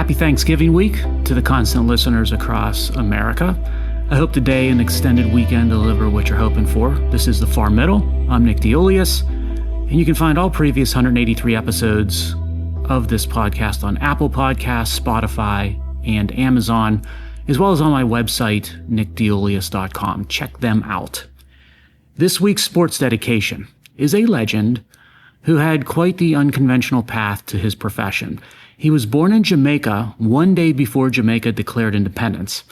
Happy Thanksgiving week to the constant listeners across America. I hope today and extended weekend deliver what you're hoping for. This is The Far Middle. I'm Nick DeIuliis, and you can find all previous 183 episodes of this podcast on Apple Podcasts, Spotify, and Amazon, as well as on my website, nickdeulius.com. Check them out. This week's sports dedication is a legend who had quite the unconventional path to his profession. He was born in Jamaica one day before Jamaica declared independence.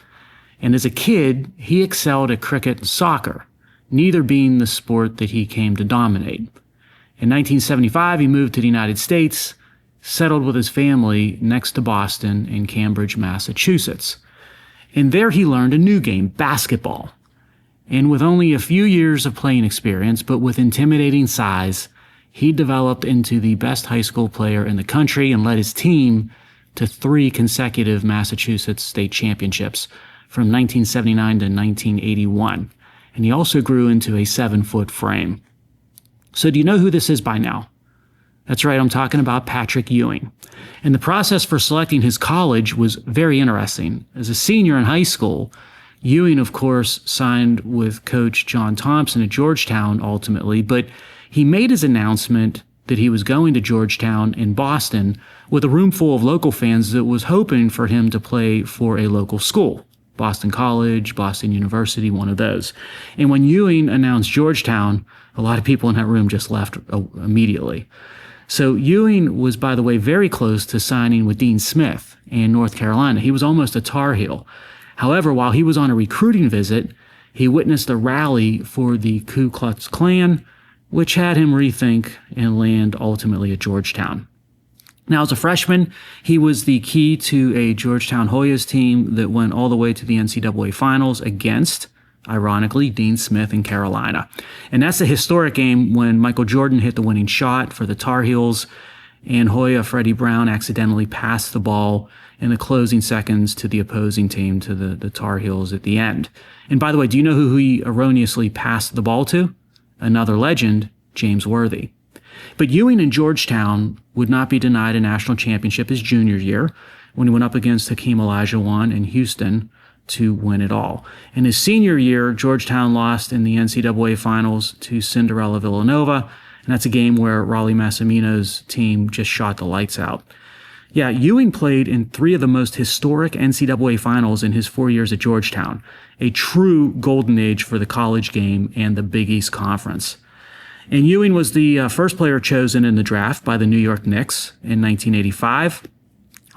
And as a kid, he excelled at cricket and soccer, neither being the sport that he came to dominate. In 1975, he moved to the United States, settled with his family next to Boston in Cambridge, Massachusetts. And there he learned a new game, basketball. And with only a few years of playing experience, but with intimidating size, he developed into the best high school player in the country and led his team to 3 consecutive Massachusetts state championships from 1979 to 1981. And he also grew into a 7-foot frame. So do you know who this is by now? That's right, I'm talking about Patrick Ewing. And the process for selecting his college was very interesting. As a senior in high school, Ewing, of course, signed with Coach John Thompson at Georgetown ultimately, but he made his announcement that he was going to Georgetown in Boston with a room full of local fans that was hoping for him to play for a local school. Boston College, Boston University, one of those. And when Ewing announced Georgetown, a lot of people in that room just left immediately. So Ewing was, by the way, very close to signing with Dean Smith in North Carolina. He was almost a Tar Heel. However, while he was on a recruiting visit, he witnessed a rally for the Ku Klux Klan, which had him rethink and land ultimately at Georgetown. Now, as a freshman, he was the key to a Georgetown Hoyas team that went all the way to the NCAA finals against, ironically, Dean Smith in Carolina. And that's a historic game when Michael Jordan hit the winning shot for the Tar Heels, and Hoya Freddie Brown accidentally passed the ball in the closing seconds to the opposing team, to the Tar Heels at the end. And by the way, do you know who he erroneously passed the ball to? Another legend, James Worthy. But Ewing in Georgetown would not be denied a national championship his junior year when he went up against Hakeem Olajuwon in Houston to win it all. In his senior year, Georgetown lost in the NCAA finals to Cinderella Villanova, and that's a game where Raleigh Massimino's team just shot the lights out. Yeah, Ewing played in 3 of the most historic NCAA finals in his 4 years at Georgetown, a true golden age for the college game and the Big East Conference. And Ewing was the first player chosen in the draft by the New York Knicks in 1985.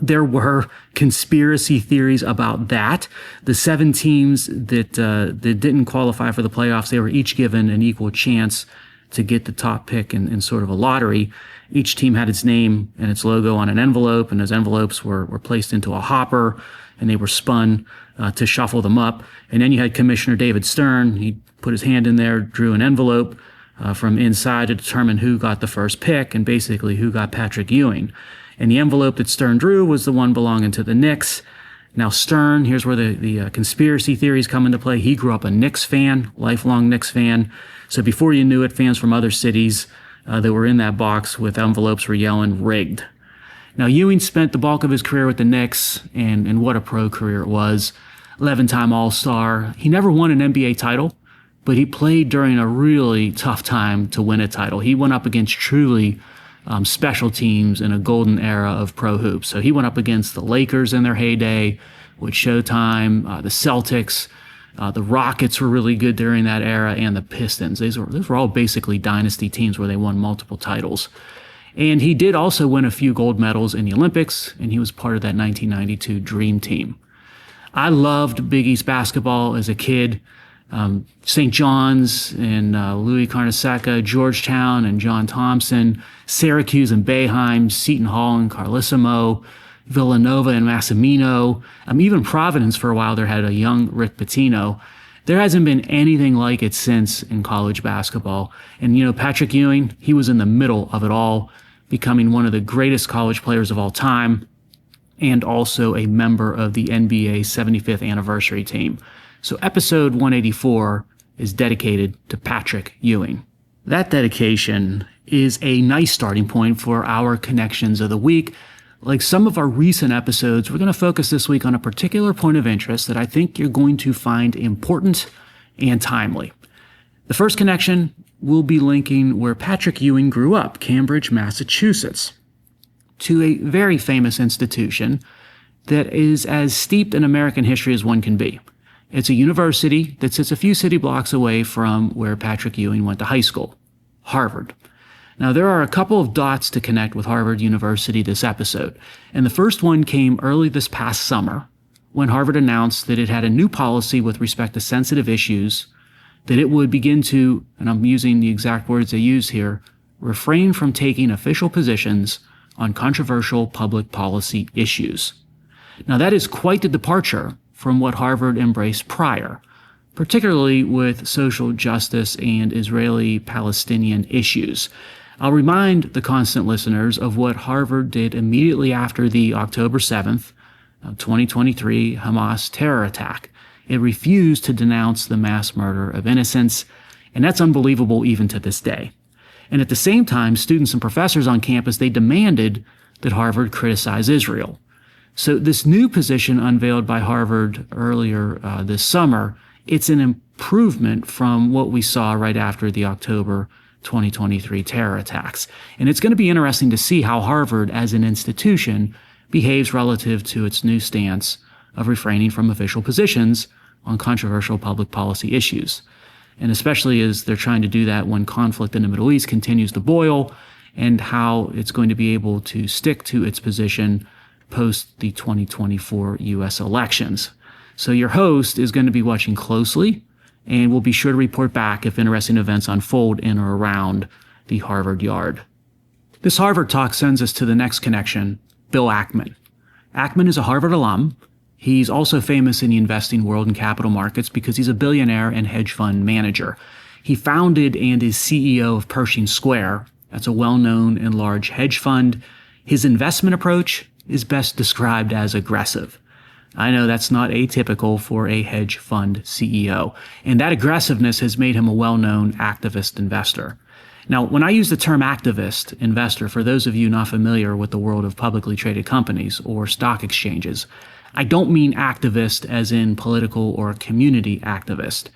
There were conspiracy theories about that. The 7 teams that didn't qualify for the playoffs, they were each given an equal chance to get the top pick in sort of a lottery. Each team had its name and its logo on an envelope, and those envelopes were placed into a hopper, and they were spun to shuffle them up. And then you had Commissioner David Stern. He put his hand in there, drew an envelope from inside to determine who got the first pick and basically who got Patrick Ewing. And the envelope that Stern drew was the one belonging to the Knicks. Now Stern, here's where the conspiracy theories come into play. He grew up a Knicks fan, lifelong Knicks fan. So before you knew it, fans from other cities that were in that box with envelopes were yelling, rigged. Now Ewing spent the bulk of his career with the Knicks, and what a pro career it was. 11-time All-Star. He never won an NBA title, but he played during a really tough time to win a title. He went up against truly special teams in a golden era of pro hoops. So he went up against the Lakers in their heyday with Showtime, the Celtics, the Rockets were really good during that era, and the Pistons. Those were all basically dynasty teams where they won multiple titles. And he did also win a few gold medals in the Olympics, and he was part of that 1992 Dream Team. I loved Big East basketball as a kid. St. John's and Louis Carnesecca, Georgetown and John Thompson, Syracuse and Boeheim, Seton Hall and Carlissimo, Villanova and Massimino, even Providence for a while there had a young Rick Pitino. There hasn't been anything like it since in college basketball. And, Patrick Ewing, he was in the middle of it all, becoming one of the greatest college players of all time and also a member of the NBA 75th anniversary team. So episode 184 is dedicated to Patrick Ewing. That dedication is a nice starting point for our connections of the week. Like some of our recent episodes, we're going to focus this week on a particular point of interest that I think you're going to find important and timely. The first connection will be linking where Patrick Ewing grew up, Cambridge, Massachusetts, to a very famous institution that is as steeped in American history as one can be. It's a university that sits a few city blocks away from where Patrick Ewing went to high school, Harvard. Now, there are a couple of dots to connect with Harvard University this episode, and the first one came early this past summer when Harvard announced that it had a new policy with respect to sensitive issues that it would begin to, and I'm using the exact words they use here, refrain from taking official positions on controversial public policy issues. Now, that is quite the departure from what Harvard embraced prior, particularly with social justice and Israeli-Palestinian issues. I'll remind the constant listeners of what Harvard did immediately after the October 7th, 2023 Hamas terror attack. It refused to denounce the mass murder of innocents, and that's unbelievable even to this day. And at the same time, students and professors on campus, they demanded that Harvard criticize Israel. So this new position unveiled by Harvard earlier this summer, it's an improvement from what we saw right after the October 2023 terror attacks. And it's going to be interesting to see how Harvard as an institution behaves relative to its new stance of refraining from official positions on controversial public policy issues. And especially as they're trying to do that when conflict in the Middle East continues to boil, and how it's going to be able to stick to its position post the 2024 U.S. elections. So your host is going to be watching closely, and will be sure to report back if interesting events unfold in or around the Harvard Yard. This Harvard talk sends us to the next connection, Bill Ackman. Ackman is a Harvard alum. He's also famous in the investing world and capital markets because he's a billionaire and hedge fund manager. He founded and is CEO of Pershing Square. That's a well-known and large hedge fund. His investment approach is best described as aggressive. I know that's not atypical for a hedge fund CEO, and that aggressiveness has made him a well-known activist investor. Now, when I use the term activist investor, for those of you not familiar with the world of publicly traded companies or stock exchanges, I don't mean activist as in political or community activist.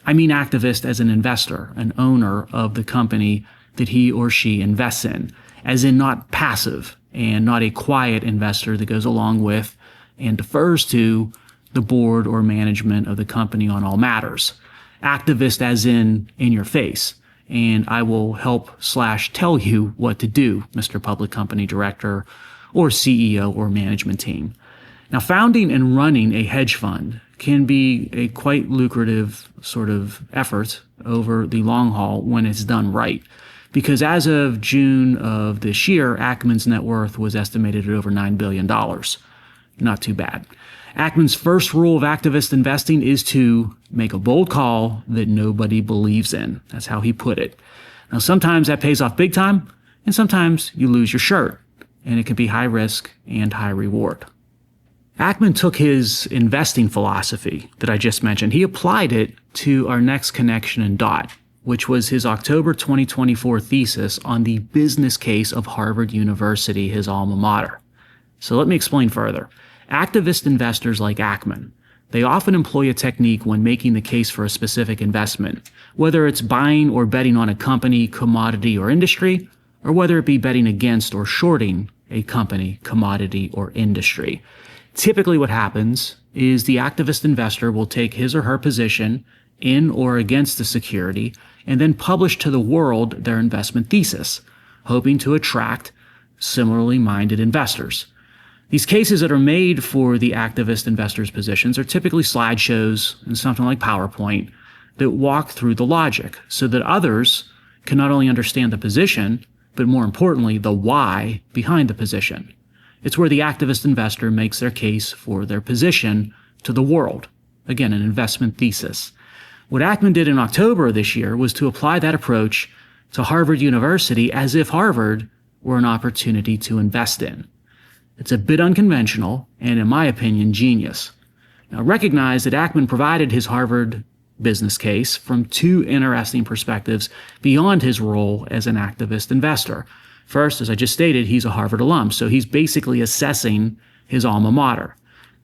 I mean activist as an investor, an owner of the company that he or she invests in, as in not passive and not a quiet investor that goes along with and defers to the board or management of the company on all matters. Activist as in your face, and I will help/tell you what to do, Mr. Public Company Director or CEO or management team. Now, founding and running a hedge fund can be a quite lucrative sort of effort over the long haul when it's done right. Because as of June of this year, Ackman's net worth was estimated at over $9 billion. Not too bad. Ackman's first rule of activist investing is to make a bold call that nobody believes in. That's how he put it. Now, sometimes that pays off big time, and sometimes you lose your shirt, and it can be high risk and high reward. Ackman took his investing philosophy that I just mentioned. He applied it to our next connection and dot, which was his October 2024 thesis on the business case of Harvard University, his alma mater. So let me explain further. Activist investors like Ackman, they often employ a technique when making the case for a specific investment, whether it's buying or betting on a company, commodity, or industry, or whether it be betting against or shorting a company, commodity, or industry. Typically what happens is the activist investor will take his or her position in or against the security and then publish to the world their investment thesis, hoping to attract similarly minded investors. These cases that are made for the activist investors' positions are typically slideshows and something like PowerPoint that walk through the logic so that others can not only understand the position, but more importantly, the why behind the position. It's where the activist investor makes their case for their position to the world. Again, an investment thesis. What Ackman did in October of this year was to apply that approach to Harvard University as if Harvard were an opportunity to invest in. It's a bit unconventional and, in my opinion, genius. Now, recognize that Ackman provided his Harvard business case from two interesting perspectives beyond his role as an activist investor. First, as I just stated, he's a Harvard alum, so he's basically assessing his alma mater.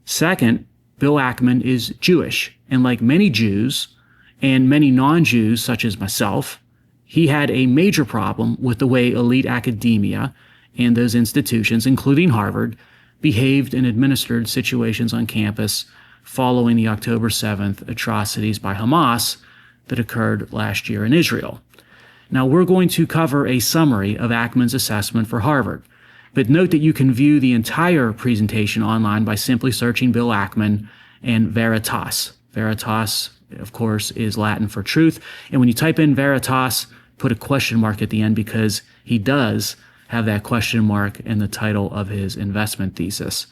Second, Bill Ackman is Jewish, and like many Jews and many non-Jews, such as myself, he had a major problem with the way elite academia and those institutions, including Harvard, behaved and administered situations on campus following the October 7th atrocities by Hamas that occurred last year in Israel. Now, we're going to cover a summary of Ackman's assessment for Harvard, but note that you can view the entire presentation online by simply searching Bill Ackman and Veritas. Veritas, of course, is Latin for truth, and when you type in Veritas, put a question mark at the end because he does have that question mark in the title of his investment thesis.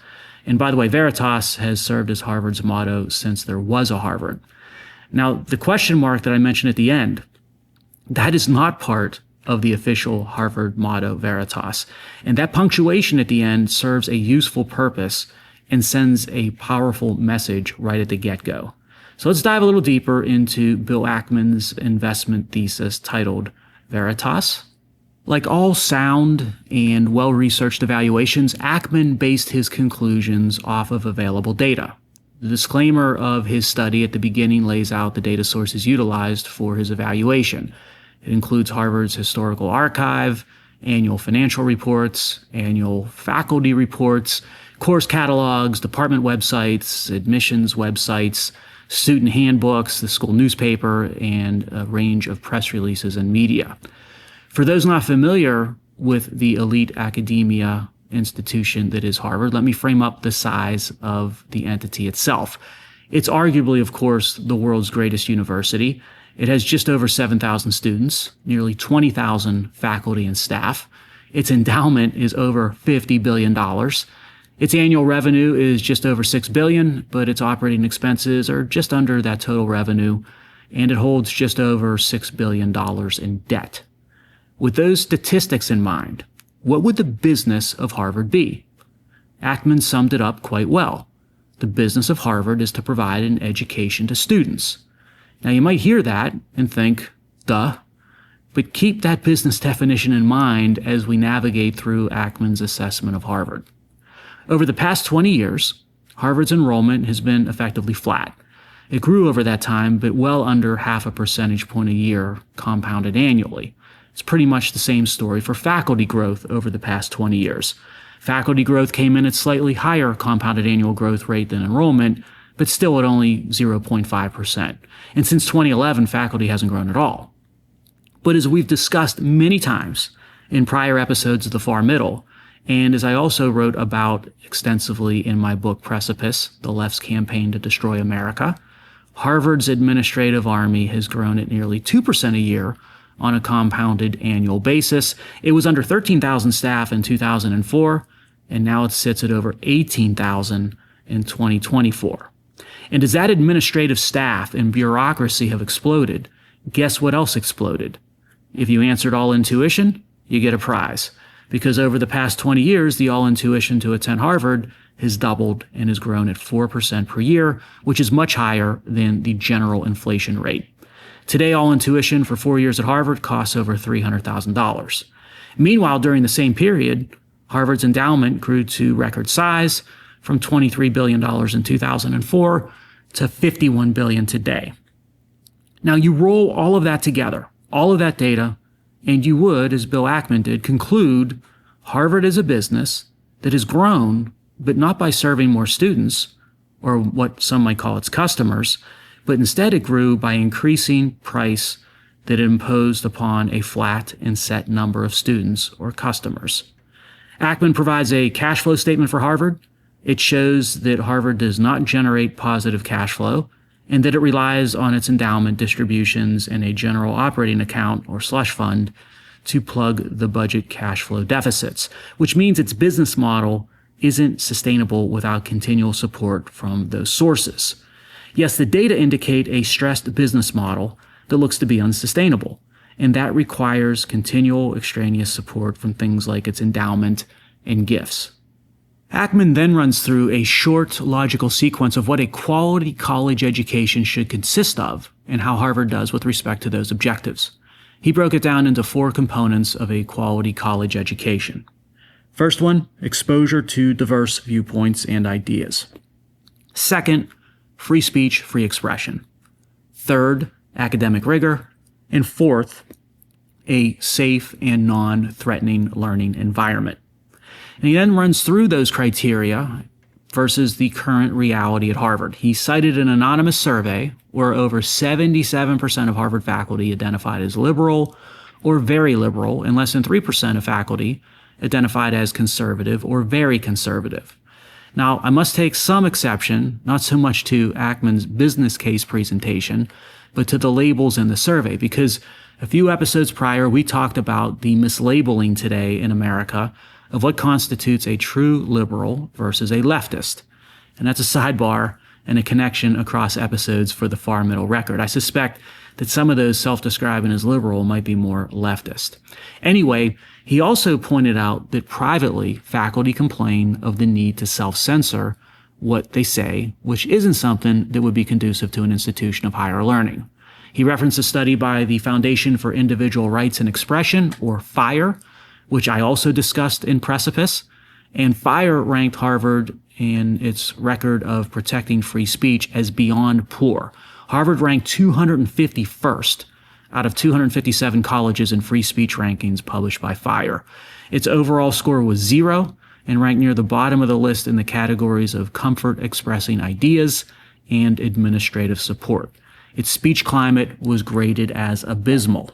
And by the way, Veritas has served as Harvard's motto since there was a Harvard. Now, the question mark that I mentioned at the end, that is not part of the official Harvard motto, Veritas. And that punctuation at the end serves a useful purpose and sends a powerful message right at the get-go. So let's dive a little deeper into Bill Ackman's investment thesis titled Veritas. Like all sound and well-researched evaluations, Ackman based his conclusions off of available data. The disclaimer of his study at the beginning lays out the data sources utilized for his evaluation. It includes Harvard's historical archive, annual financial reports, annual faculty reports, course catalogs, department websites, admissions websites, student handbooks, the school newspaper, and a range of press releases and media. For those not familiar with the elite academia institution that is Harvard, let me frame up the size of the entity itself. It's arguably, of course, the world's greatest university. It has just over 7,000 students, nearly 20,000 faculty and staff. Its endowment is over $50 billion. Its annual revenue is just over $6 billion, but its operating expenses are just under that total revenue, and it holds just over $6 billion in debt. With those statistics in mind, what would the business of Harvard be? Ackman summed it up quite well. The business of Harvard is to provide an education to students. Now, you might hear that and think, duh, but keep that business definition in mind as we navigate through Ackman's assessment of Harvard. Over the past 20 years, Harvard's enrollment has been effectively flat. It grew over that time, but well under 0.5 percentage point a year compounded annually. It's pretty much the same story for faculty growth over the past 20 years. Faculty growth came in at slightly higher compounded annual growth rate than enrollment, but still at only 0.5%. And since 2011, faculty hasn't grown at all. But as we've discussed many times in prior episodes of The Far Middle, and as I also wrote about extensively in my book Precipice, The Left's Campaign to Destroy America, Harvard's administrative army has grown at nearly 2% a year on a compounded annual basis. It was under 13,000 staff in 2004, and now it sits at over 18,000 in 2024. And as that administrative staff and bureaucracy have exploded, guess what else exploded? If you answered all-in tuition, you get a prize. Because over the past 20 years, the all-in tuition to attend Harvard has doubled and has grown at 4% per year, which is much higher than the general inflation rate. Today, all-in tuition for 4 years at Harvard costs over $300,000. Meanwhile, during the same period, Harvard's endowment grew to record size from $23 billion in 2004 to $51 billion today. Now, you roll all of that together, all of that data, and you would, as Bill Ackman did, conclude Harvard is a business that has grown, but not by serving more students, or what some might call its customers, but instead it grew by increasing price that it imposed upon a flat and set number of students or customers. Ackman provides a cash flow statement for Harvard. It shows that Harvard does not generate positive cash flow and that it relies on its endowment distributions and a general operating account or slush fund to plug the budget cash flow deficits, which means its business model isn't sustainable without continual support from those sources. Yes, the data indicate a stressed business model that looks to be unsustainable, and that requires continual extraneous support from things like its endowment and gifts. Ackman then runs through a short, logical sequence of what a quality college education should consist of and how Harvard does with respect to those objectives. He broke it down into 4 components of a quality college education. First one, exposure to diverse viewpoints and ideas. Second, free speech, free expression. Third, academic rigor. And fourth, a safe and non-threatening learning environment. And he then runs through those criteria versus the current reality at Harvard. He cited an anonymous survey where over 77% of Harvard faculty identified as liberal or very liberal, and less than 3% of faculty identified as conservative or very conservative. Now, I must take some exception, not so much to Ackman's business case presentation, but to the labels in the survey, because a few episodes prior, we talked about the mislabeling today in America of what constitutes a true liberal versus a leftist. And that's a sidebar and a connection across episodes for the Far Middle Record. I suspect that some of those self-describing as liberal might be more leftist. Anyway, he also pointed out that privately, faculty complain of the need to self-censor what they say, which isn't something that would be conducive to an institution of higher learning. He referenced a study by the Foundation for Individual Rights and Expression, or FIRE, which I also discussed in Precipice. And FIRE ranked Harvard in its record of protecting free speech as beyond poor. Harvard ranked 251st out of 257 colleges in free speech rankings published by FIRE. Its overall score was 0 and ranked near the bottom of the list in the categories of comfort expressing ideas and administrative support. Its speech climate was graded as abysmal.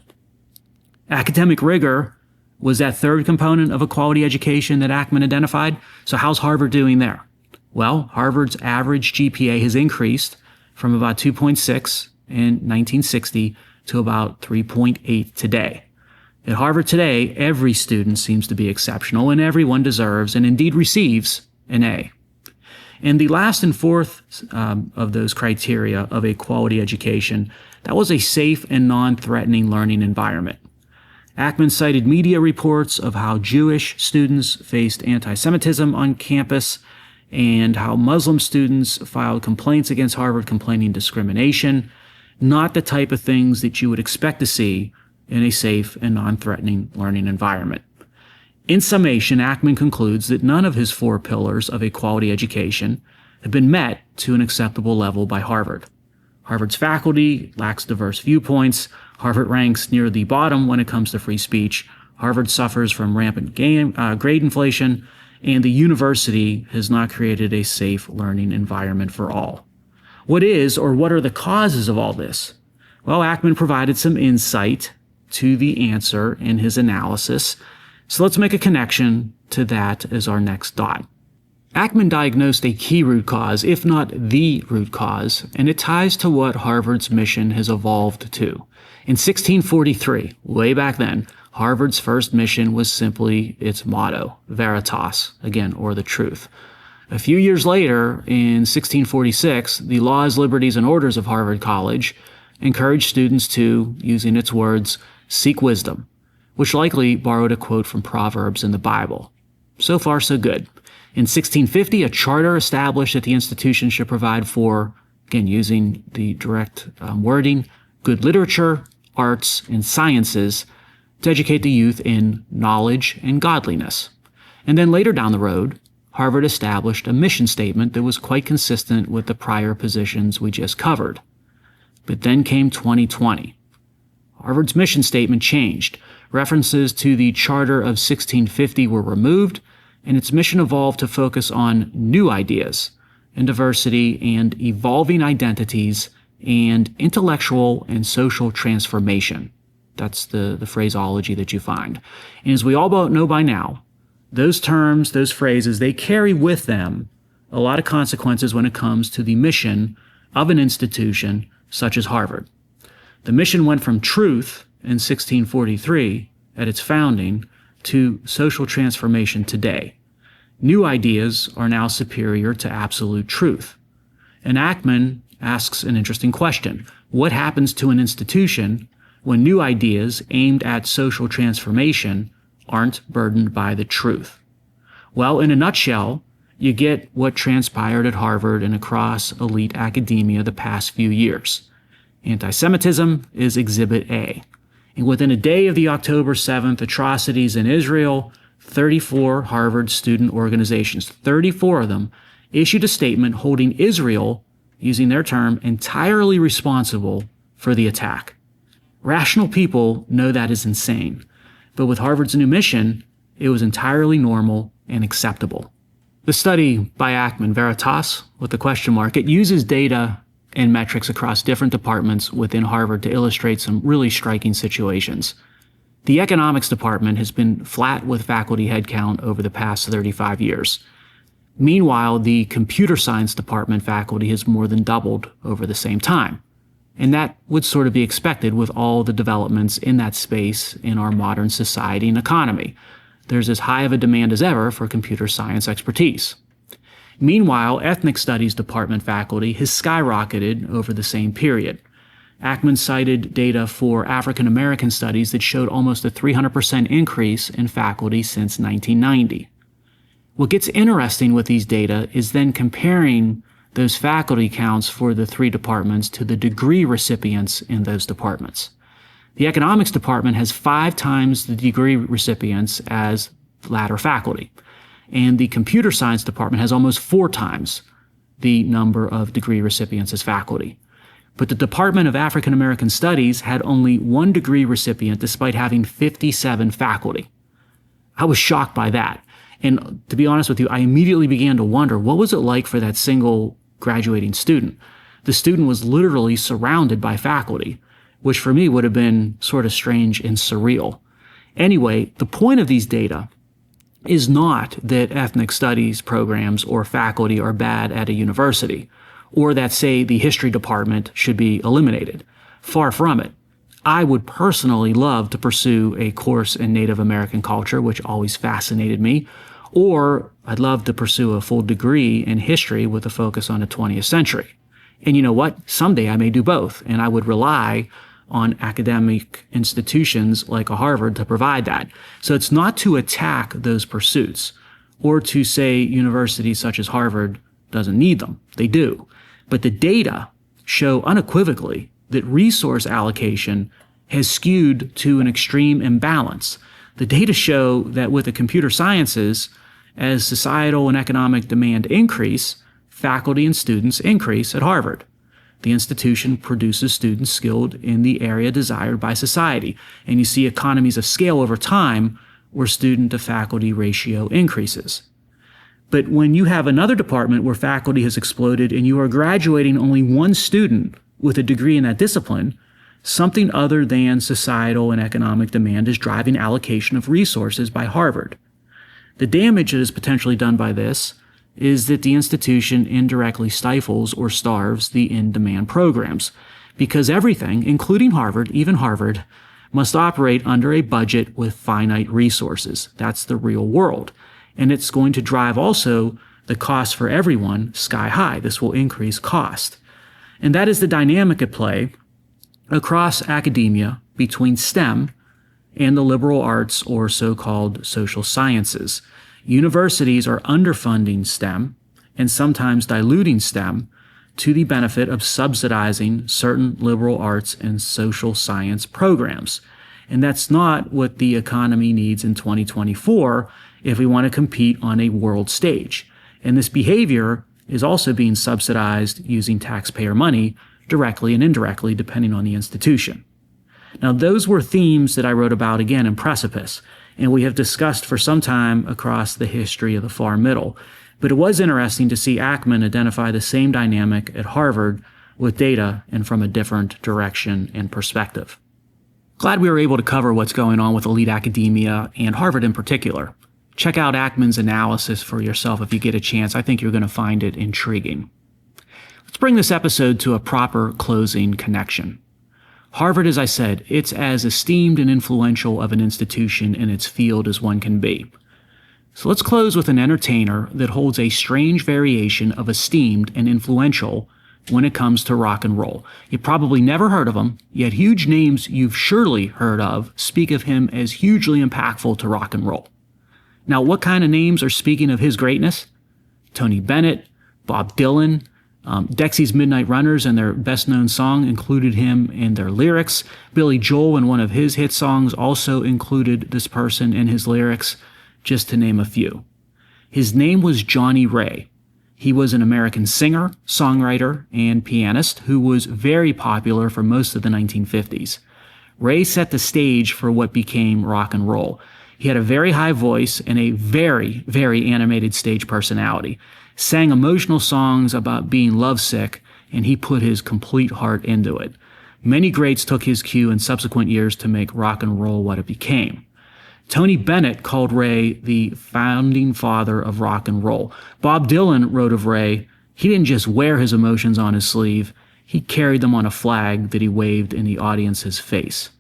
Academic rigor was that third component of a quality education that Ackman identified. So how's Harvard doing there? Well, Harvard's average GPA has increased from about 2.6 in 1960 to about 3.8 today. At Harvard today, every student seems to be exceptional, and everyone deserves and indeed receives an A. And the last and fourth of those criteria of a quality education, that was a safe and non-threatening learning environment. Ackman cited media reports of how Jewish students faced anti-Semitism on campus and how Muslim students filed complaints against Harvard complaining discrimination, not the type of things that you would expect to see in a safe and non-threatening learning environment. In summation, Ackman concludes that none of his 4 pillars of a quality education have been met to an acceptable level by Harvard. Harvard's faculty lacks diverse viewpoints. Harvard ranks near the bottom when it comes to free speech. Harvard suffers from rampant grade inflation, and the university has not created a safe learning environment for all. What is, or what are the causes of all this? Well, Ackman provided some insight to the answer in his analysis, so let's make a connection to that as our next dot. Ackman diagnosed a key root cause, if not the root cause, and it ties to what Harvard's mission has evolved to. In 1643, way back then, Harvard's first mission was simply its motto, Veritas, again, or the truth. A few years later, in 1646, the Laws, Liberties, and Orders of Harvard College encouraged students to, using its words, seek wisdom, which likely borrowed a quote from Proverbs in the Bible. So far, so good. In 1650, a charter established that the institution should provide for, again, using the direct wording, good literature, arts, and sciences to educate the youth in knowledge and godliness. And then later down the road, Harvard established a mission statement that was quite consistent with the prior positions we just covered. But then came 2020. Harvard's mission statement changed. References to the Charter of 1650 were removed, and its mission evolved to focus on new ideas and diversity and evolving identities and intellectual and social transformation. That's the phraseology that you find. And as we all know by now, those terms, those phrases, they carry with them a lot of consequences when it comes to the mission of an institution such as Harvard. The mission went from truth in 1643 at its founding to social transformation today. New ideas are now superior to absolute truth. And Ackman asks an interesting question. What happens to an institution when new ideas aimed at social transformation aren't burdened by the truth? Well, in a nutshell, you get what transpired at Harvard and across elite academia the past few years. Anti-Semitism is Exhibit A. And within a day of the October 7th atrocities in Israel, 34 Harvard student organizations, 34 of them, issued a statement holding Israel, using their term, entirely responsible for the attack. Rational people know that is insane, but with Harvard's new mission, it was entirely normal and acceptable. The study by Ackman, Veritas, with the question mark, it uses data and metrics across different departments within Harvard to illustrate some really striking situations. The economics department has been flat with faculty headcount over the past 35 years. Meanwhile, the computer science department faculty has more than doubled over the same time. And that would sort of be expected with all the developments in that space in our modern society and economy. There's as high of a demand as ever for computer science expertise. Meanwhile, ethnic studies department faculty has skyrocketed over the same period. Ackman cited data for African American studies that showed almost a 300% increase in faculty since 1990. What gets interesting with these data is then comparing those faculty counts for the three departments to the degree recipients in those departments. The economics department has 5 times the degree recipients as the latter faculty, and the computer science department has almost 4 times the number of degree recipients as faculty. But the Department of African American Studies had only 1 degree recipient despite having 57 faculty. I was shocked by that. And to be honest with you, I immediately began to wonder, what was it like for that single graduating student? The student was literally surrounded by faculty, which for me would have been sort of strange and surreal. Anyway, the point of these data is not that ethnic studies programs or faculty are bad at a university, or that, say, the history department should be eliminated. Far from it. I would personally love to pursue a course in Native American culture, which always fascinated me, or I'd love to pursue a full degree in history with a focus on the 20th century. And you know what? Someday I may do both, and I would rely on academic institutions like a Harvard to provide that. So it's not to attack those pursuits or to say universities such as Harvard doesn't need them. They do. But the data show unequivocally that resource allocation has skewed to an extreme imbalance. The data show that with the computer sciences, as societal and economic demand increase, faculty and students increase at Harvard. The institution produces students skilled in the area desired by society, and you see economies of scale over time where student to faculty ratio increases. But when you have another department where faculty has exploded and you are graduating only 1 student with a degree in that discipline, something other than societal and economic demand is driving allocation of resources by Harvard. The damage that is potentially done by this is that the institution indirectly stifles or starves the in-demand programs, because everything, including Harvard, even Harvard, must operate under a budget with finite resources. That's the real world. And it's going to drive also the cost for everyone sky high. This will increase cost. And that is the dynamic at play across academia between STEM and the liberal arts or so-called social sciences. Universities are underfunding STEM and sometimes diluting STEM to the benefit of subsidizing certain liberal arts and social science programs. And that's not what the economy needs in 2024 if we want to compete on a world stage. And this behavior is also being subsidized using taxpayer money directly and indirectly, depending on the institution. Now, those were themes that I wrote about again in Precipice, and we have discussed for some time across the history of the far middle. But it was interesting to see Ackman identify the same dynamic at Harvard with data and from a different direction and perspective. Glad we were able to cover what's going on with elite academia and Harvard in particular. Check out Ackman's analysis for yourself if you get a chance. I think you're going to find it intriguing. Let's bring this episode to a proper closing connection. Harvard, as I said, it's as esteemed and influential of an institution in its field as one can be. So let's close with an entertainer that holds a strange variation of esteemed and influential when it comes to rock and roll. You've probably never heard of him, yet huge names you've surely heard of speak of him as hugely impactful to rock and roll. Now, what kind of names are speaking of his greatness? Tony Bennett, Bob Dylan, Dexy's Midnight Runners and their best-known song included him in their lyrics. Billy Joel in one of his hit songs also included this person in his lyrics, just to name a few. His name was Johnny Ray. He was an American singer, songwriter, and pianist who was very popular for most of the 1950s. Ray set the stage for what became rock and roll. He had a very high voice and a very, very animated stage personality, sang emotional songs about being lovesick, and he put his complete heart into it. Many greats took his cue in subsequent years to make rock and roll what it became. Tony Bennett called Ray the founding father of rock and roll. Bob Dylan wrote of Ray, he didn't just wear his emotions on his sleeve, he carried them on a flag that he waved in the audience's face.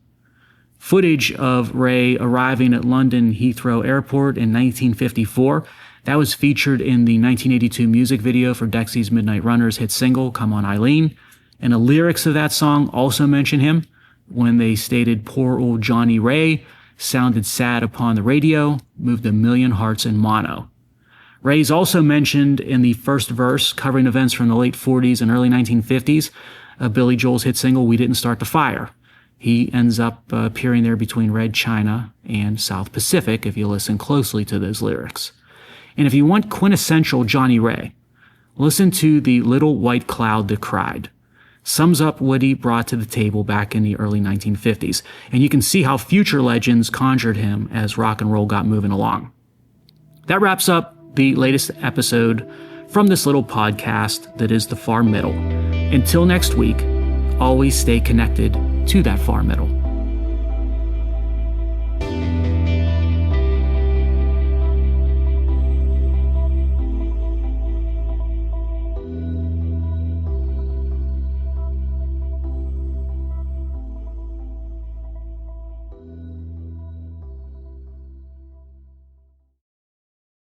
Footage of Ray arriving at London Heathrow Airport in 1954, that was featured in the 1982 music video for Dexy's Midnight Runners hit single, Come On Eileen, and the lyrics of that song also mention him when they stated, "Poor old Johnny Ray sounded sad upon the radio, moved a million hearts in mono." Ray's also mentioned in the first verse, covering events from the late 40s and early 1950s of Billy Joel's hit single, We Didn't Start the Fire. He ends up appearing there between Red China and South Pacific if you listen closely to those lyrics. And if you want quintessential Johnny Ray, listen to The Little White Cloud That Cried. Sums up what he brought to the table back in the early 1950s. And you can see how future legends conjured him as rock and roll got moving along. That wraps up the latest episode from this little podcast that is the Far Middle. Until next week, always stay connected to that far middle.